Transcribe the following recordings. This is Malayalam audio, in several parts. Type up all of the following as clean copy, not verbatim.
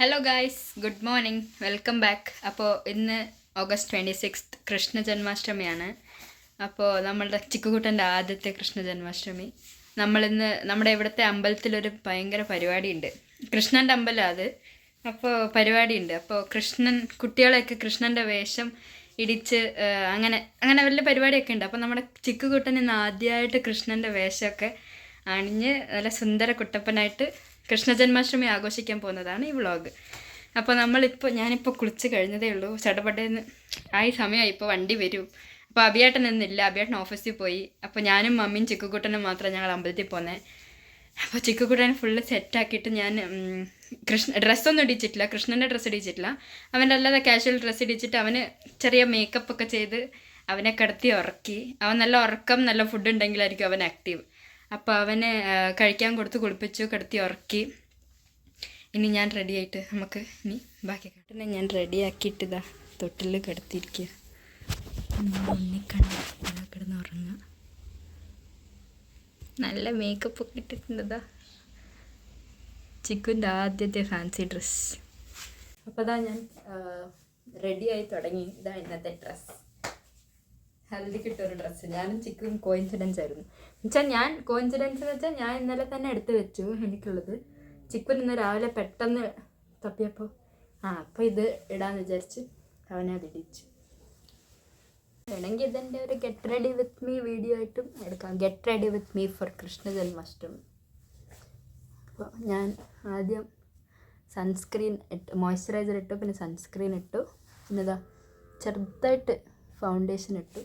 Hello guys, good morning, welcome back. അപ്പോൾ ഇന്ന് ഓഗസ്റ്റ് 26 കൃഷ്ണ ജന്മാഷ്ടമിയാണ്. അപ്പോൾ നമ്മളുടെ ചിക്കുകുട്ടൻ്റെ ആദ്യത്തെ കൃഷ്ണ ജന്മാഷ്ടമി. നമ്മളിന്ന് നമ്മുടെ ഇവിടുത്തെ അമ്പലത്തിലൊരു ഭയങ്കര പരിപാടിയുണ്ട്. കൃഷ്ണൻ്റെ അമ്പലം അത്. അപ്പോൾ പരിപാടിയുണ്ട്. അപ്പോൾ കുട്ടികളെയൊക്കെ കൃഷ്ണൻ്റെ വേഷം ഇടിച്ച് അങ്ങനെ വലിയ പരിപാടിയൊക്കെ ഉണ്ട്. അപ്പോൾ നമ്മുടെ ചിക്കുകുട്ടൻ ഇന്ന് ആദ്യമായിട്ട് കൃഷ്ണൻ്റെ വേഷമൊക്കെ അണിഞ്ഞ് നല്ല സുന്ദര കുട്ടപ്പനായിട്ട് കൃഷ്ണ ജന്മാഷ്ടമി ആഘോഷിക്കാൻ പോകുന്നതാണ് ഈ വ്ളോഗ്. അപ്പോൾ ഞാനിപ്പോൾ കുളിച്ച് കഴിഞ്ഞതേ ഉള്ളൂ. ചടപടേന്ന് സമയമായി, ഇപ്പോൾ വണ്ടി വരും. അപ്പോൾ അഭിയേട്ടൻ ഇന്നില്ല, അഭിയേട്ടൻ ഓഫീസിൽ പോയി. അപ്പോൾ ഞാനും മമ്മിയും ചിക്കുകുട്ടനും മാത്രം ഞങ്ങൾ അമ്പലത്തിൽ പോകുന്നത്. അപ്പോൾ ചിക്കുകുട്ടനെ ഫുള്ള് സെറ്റാക്കിയിട്ട് ഞാൻ ഡ്രസ്സൊന്നും ഇടിച്ചിട്ടില്ല, കൃഷ്ണൻ്റെ ഡ്രസ്സ് ഇടിച്ചിട്ടില്ല. അവൻ്റെ അല്ലാതെ കാഷ്വൽ ഡ്രസ്സ് ഇടിച്ചിട്ട് അവന് ചെറിയ മേക്കപ്പൊക്കെ ചെയ്ത് അവനെ കിടത്തി ഉറക്കി. അവൻ നല്ല ഉറക്കം, നല്ല ഫുഡ് ഉണ്ടെങ്കിലായിരിക്കും അവൻ ആക്റ്റീവ്. അപ്പോൾ അവനെ കഴിക്കാൻ കൊടുത്ത് കുളിപ്പിച്ചു, കിടത്തി ഉറക്കി. ഇനി ഞാൻ റെഡി ആയിട്ട് നമുക്ക് ഇനി ബാക്കി കേട്ടനെ ഞാൻ റെഡിയാക്കിയിട്ട് ഇതാ തൊട്ടിൽ കിടത്തിയിരിക്കുക. കിടന്ന് ഉറങ്ങുക. നല്ല മേക്കപ്പ് ഒക്കെ ഇട്ടിട്ടുണ്ടതാ. ചിക്കുൻ്റെ ആദ്യത്തെ ഫാൻസി ഡ്രസ്സ്. അപ്പോൾ അതാ ഞാൻ റെഡിയായി തുടങ്ങി. ഇതാ ഇന്നത്തെ ഡ്രസ്സ്, ഹൽദിക്ക് ഇട്ടൊരു ഡ്രസ്സ്. ഞാനും ചിക്കും കോയിൻസിഡൻസ് ആയിരുന്നു. കോയിൻസിഡൻസ് എന്ന് വെച്ചാൽ ഞാൻ ഇന്നലെ തന്നെ എടുത്ത് വെച്ചു എനിക്കുള്ളത്. ചിക്കുൻ ഇന്ന് രാവിലെ പെട്ടെന്ന് തപ്പിയപ്പോൾ അപ്പോൾ ഇത് ഇടാന്ന് വിചാരിച്ച് അവനെ അത് ഇടിച്ചു. വേണമെങ്കിൽ ഇതെൻ്റെ ഒരു get ready with me video ആയിട്ടും എടുക്കാം. Get ready with me for Krishna Janmashtami. അപ്പോൾ ഞാൻ ആദ്യം സൺസ്ക്രീൻ മോയ്സ്ചറൈസർ ഇട്ടു, പിന്നെ സൺസ്ക്രീൻ ഇട്ടു, പിന്നെ ഇതാ ചെറുതായിട്ട് ഫൗണ്ടേഷൻ ഇട്ടു.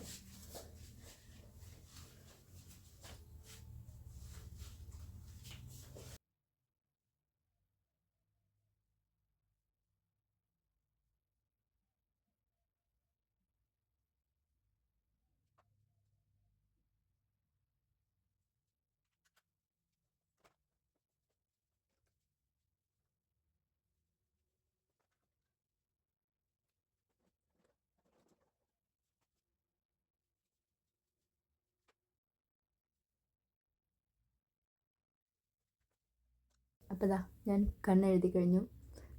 അപ്പോൾ ഇതാ ഞാൻ കണ്ണെഴുതി കഴിഞ്ഞു.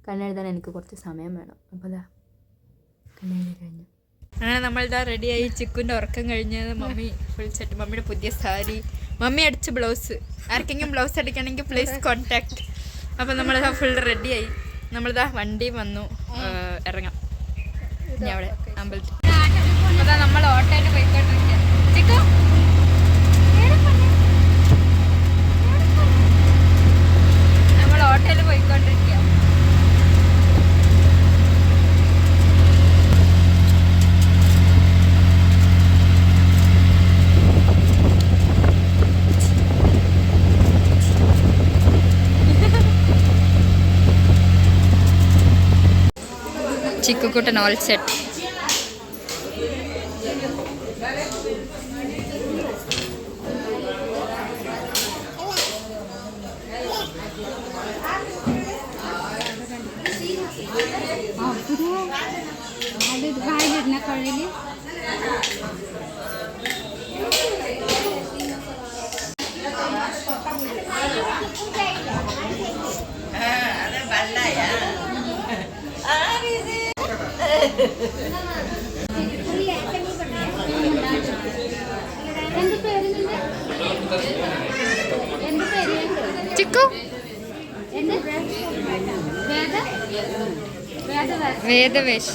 കണ്ണെഴുതാൻ എനിക്ക് കുറച്ച് സമയം വേണം. അപ്പോൾ ഇതാ കണ്ണെഴുതി കഴിഞ്ഞു. അങ്ങനെ നമ്മളിതാ റെഡിയായി. ചിക്കുൻ്റെ ഉറക്കം കഴിഞ്ഞ് മമ്മി ഫുൾ സെറ്റ്, മമ്മിയുടെ പുതിയ സാരി, മമ്മി അടിച്ച ബ്ലൗസ്. ആർക്കെങ്കിലും ബ്ലൗസ് അടിക്കണമെങ്കിൽ പ്ലീസ് കോൺടാക്ട്. അപ്പോൾ നമ്മളിതാ ഫുൾ റെഡിയായി. നമ്മളിതാ വണ്ടി വന്നു, ഇറങ്ങാം ഇനി അവിടെ അമ്പലത്തിൽ. അതാ നമ്മൾ ഓട്ടോയിൽ പോയിക്കൊണ്ടിരിക്കുക. ചിക്കു ഹോട്ടലിൽ പോയിക്കൊണ്ടിരിക്കുക. ചിക്കുക്കുട്ടൻ ഓൾ സെറ്റ്. ചിക്കു വേദവേഷ്.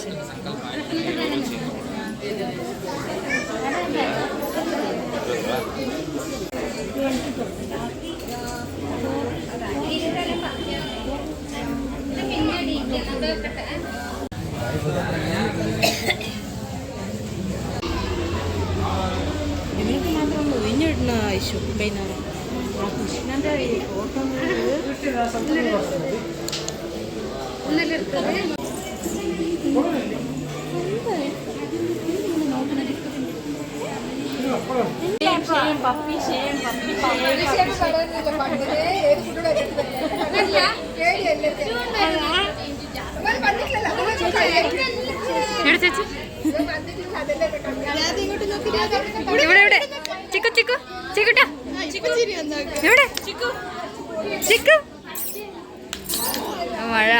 ഇതിനൊക്കെ മാത്രം ഒഴിഞ്ഞിടുന്ന ആവശ്യം വൈകുന്നേരം ആ കൃഷ്ണൻ്റെ ഫോട്ടോ ഇവിടെ ഇവിടെ ചിക്കു ചിക്കു ചിക്കുട്ടാ ഇവിടെ ചിക്കു മഴ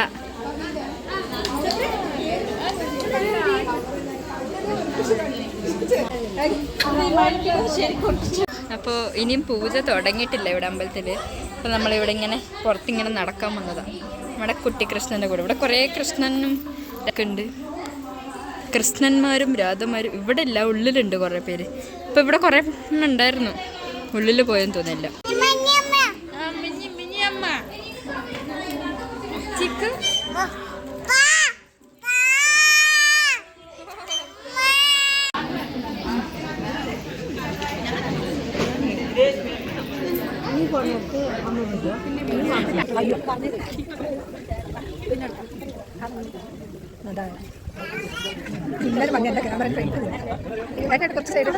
അപ്പോൾ ഇനിയും പൂജ തുടങ്ങിയിട്ടില്ല ഇവിടെ അമ്പലത്തിൽ. അപ്പോൾ നമ്മളിവിടെ ഇങ്ങനെ പുറത്തിങ്ങനെ നടക്കാൻ വന്നതാണ് നമ്മുടെ കുട്ടിക്കൃഷ്ണൻ്റെ കൂടെ. ഇവിടെ കുറേ കൃഷ്ണനും ഒക്കെ ഉണ്ട്, കൃഷ്ണന്മാരും രാധന്മാരും. ഇവിടെ ഇല്ല, ഉള്ളിലുണ്ട് കുറേ പേര്. അപ്പോൾ ഇവിടെ കുറേ ഉണ്ടായിരുന്നു, ഉള്ളിൽ പോയെന്ന് തോന്നില്ല. ചിക്കു ഇന്നലെ മഞ്ഞ ക്യാമറ കുറച്ച് സൈഡ്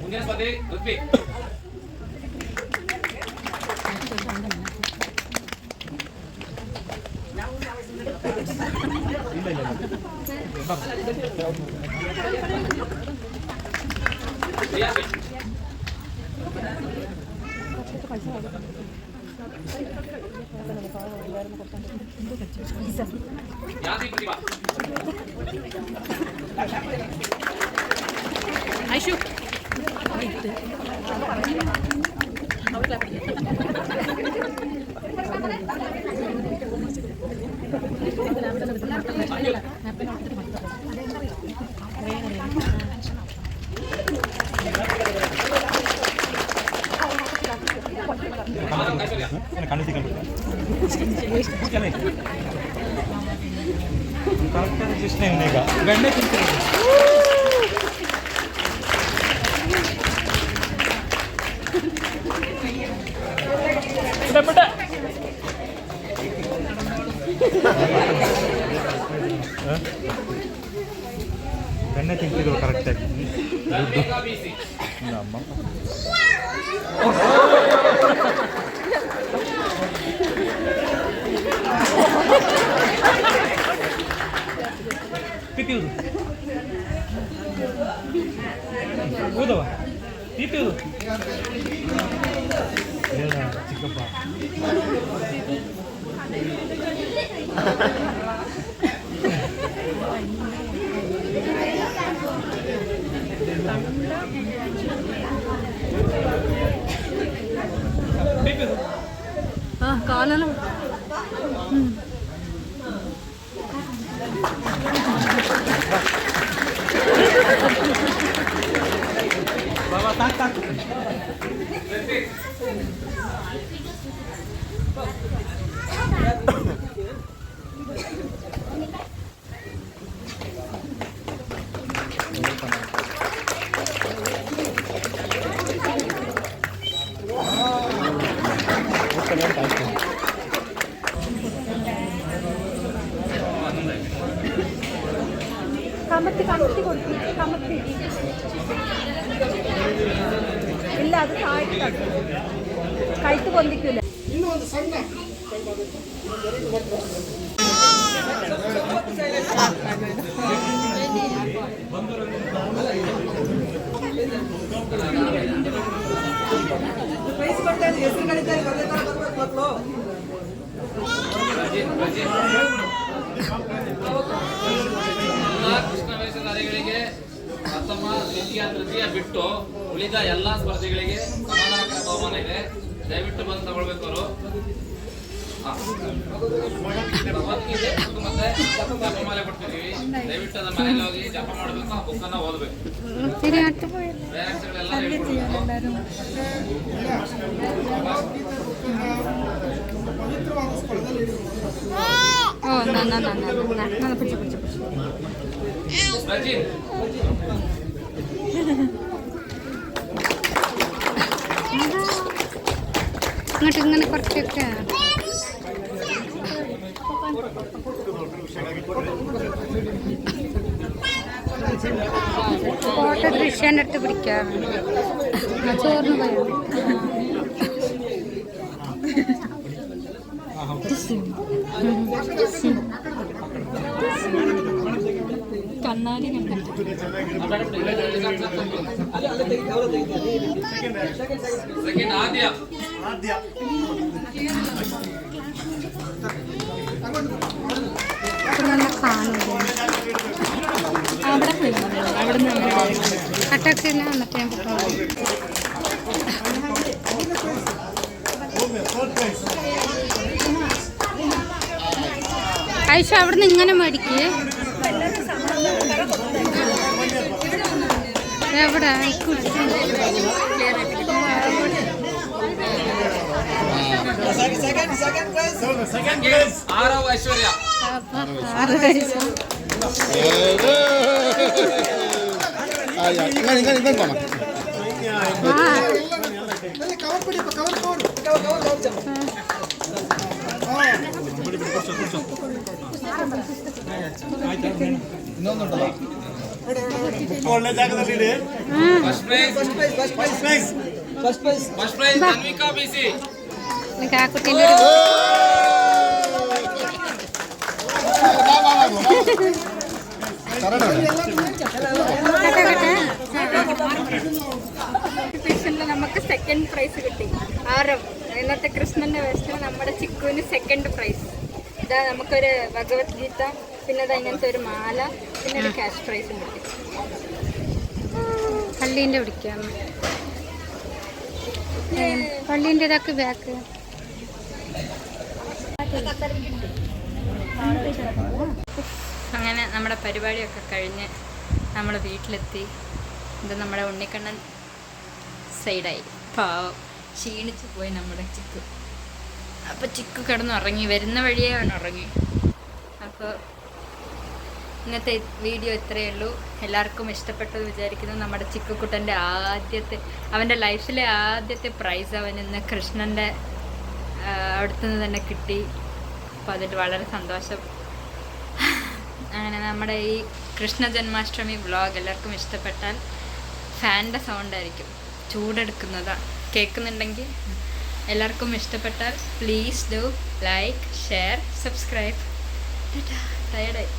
ಮುಂದಿನ ಸ್ಪರ್ಧೆ ಋತ್ವಿ. ಯಾತಿ ಪ್ರತಿಭಾ ಐಶು వెంటనే తింటారు. వెంటనే తింటారు కరెక్ట్ అమ్మ. ಪಿಪಿಯುದು ಊದವ ಪಿಪಿಯುದು ಚಿಕ್ಕಪ್ಪ ಕಾಲಲ್ಲ ಬಾಬಾ ತಾಕ್ ತಾಕ್ കമത്തി കമത്തി കൊടുത്തു കമത്തി ഇല്ല അത് താഴ്ത്ത കഴുത്ത് പൊന്തിക്കൂല ಕೃಷ್ಣ ವೇಷಧಾರಿಗಳಿಗೆ ಪ್ರಥಮ ದ್ವಿತೀಯ ತೃತೀಯ ಬಿಟ್ಟು ಉಳಿದ ಎಲ್ಲಾ ಸ್ಪರ್ಧೆಗಳಿಗೆ ಸಮಾನಾಂತರ ಬಹುಮಾನ ಇದೆ. ದಯವಿಟ್ಟು ಬಂದು ತಗೊಳ್ಬೇಕು ಅವರು. ಭಗವದ್ಗೀತೆ ಮತ್ತೆ ಜಪಮಾಲೆ ಕೊಡ್ತಿದ್ದೀವಿ. ದಯವಿಟ್ಟು ಅದನ್ನ ಮನೇಲಿ ಹೋಗಿ ಜಪ ಮಾಡಬೇಕು, ಆ ಬುಕ್ಕನ್ನ ಓದಬೇಕು. ಪೇರೆಂಟ್ಸ್ಗಳೆಲ್ಲ ಹೇಳ್ಕೊಡ್ಬೇಕು. ರಜಿನ್ ഇങ്ങോട്ട് ഇങ്ങനെ കുറച്ചൊക്കെ ഫോട്ടോ ദൃശ്യം എടുത്ത് പിടിക്കാം. ചോറിന് പോയോ? കണ്ണാടി ಸೆಕೆಂಡ್ ಆದ್ಯ അറ്റാക്സിന് വന്നിട്ട് ഐഷ അവിടുന്ന് ഇങ്ങനെ മേടിക്കേ. എവിടെ ಆರವ ಐಶ್ವರ್ಯ. ಒಳ್ಳೆ ಜಾಗದಲ್ಲಿ ಫಸ್ಟ್ ಪ್ರೈಸ್ ಅನ್ವಿಕಾ ಬಿಸಿ. നമുക്ക് സെക്കൻഡ് പ്രൈസ് കിട്ടി. ആരവ് ഇന്നത്തെ കൃഷ്ണന്റെ വേഷത്തിന് നമ്മുടെ ചിക്കുവിന് സെക്കൻഡ് പ്രൈസ്. ഇതാ നമുക്കൊരു ഭഗവത്ഗീത, പിന്നെ അത് ഇങ്ങനത്തെ ഒരു മാല, പിന്നെ ഒരു ക്യാഷ് പ്രൈസും കിട്ടി. പള്ളീൻ്റെ പിടിക്കാം. പള്ളീൻ്റെ ഇതൊക്കെ ബാക്ക്. അങ്ങനെ നമ്മുടെ പരിപാടിയൊക്കെ കഴിഞ്ഞ് നമ്മൾ വീട്ടിലെത്തി. ഇത് നമ്മുടെ ഉണ്ണിക്കണ്ണൻ സൈഡായി. പാവം ക്ഷീണിച്ച് പോയി നമ്മുടെ ചിക്കു. അപ്പോൾ ചിക്കു കിടന്നുറങ്ങി, വരുന്ന വഴിയേ അവൻ ഉറങ്ങി. അപ്പോൾ ഇന്നത്തെ വീഡിയോ ഇത്രയേ ഉള്ളൂ. എല്ലാവർക്കും ഇഷ്ടപ്പെട്ടത് വിചാരിക്കുന്നു. നമ്മുടെ ചിക്കുക്കുട്ടൻ്റെ അവൻ്റെ ലൈഫിലെ ആദ്യത്തെ പ്രൈസ് അവൻ ഇന്ന് കൃഷ്ണൻ്റെ അടുത്തുനിന്ന് തന്നെ കിട്ടി. അപ്പോൾ അതിൽ വളരെ സന്തോഷം. അങ്ങനെ നമ്മുടെ ഈ കൃഷ്ണ ജന്മാഷ്ടമി വ്ളോഗ് എല്ലാവർക്കും ഇഷ്ടപ്പെട്ടാൽ, ഫാനിൻ്റെ സൗണ്ടായിരിക്കും, ചൂടെടുക്കുന്നതാണ് കേൾക്കുന്നുണ്ടെങ്കിൽ, എല്ലാവർക്കും ഇഷ്ടപ്പെട്ടാൽ please do like, share, subscribe. ടയർഡായി.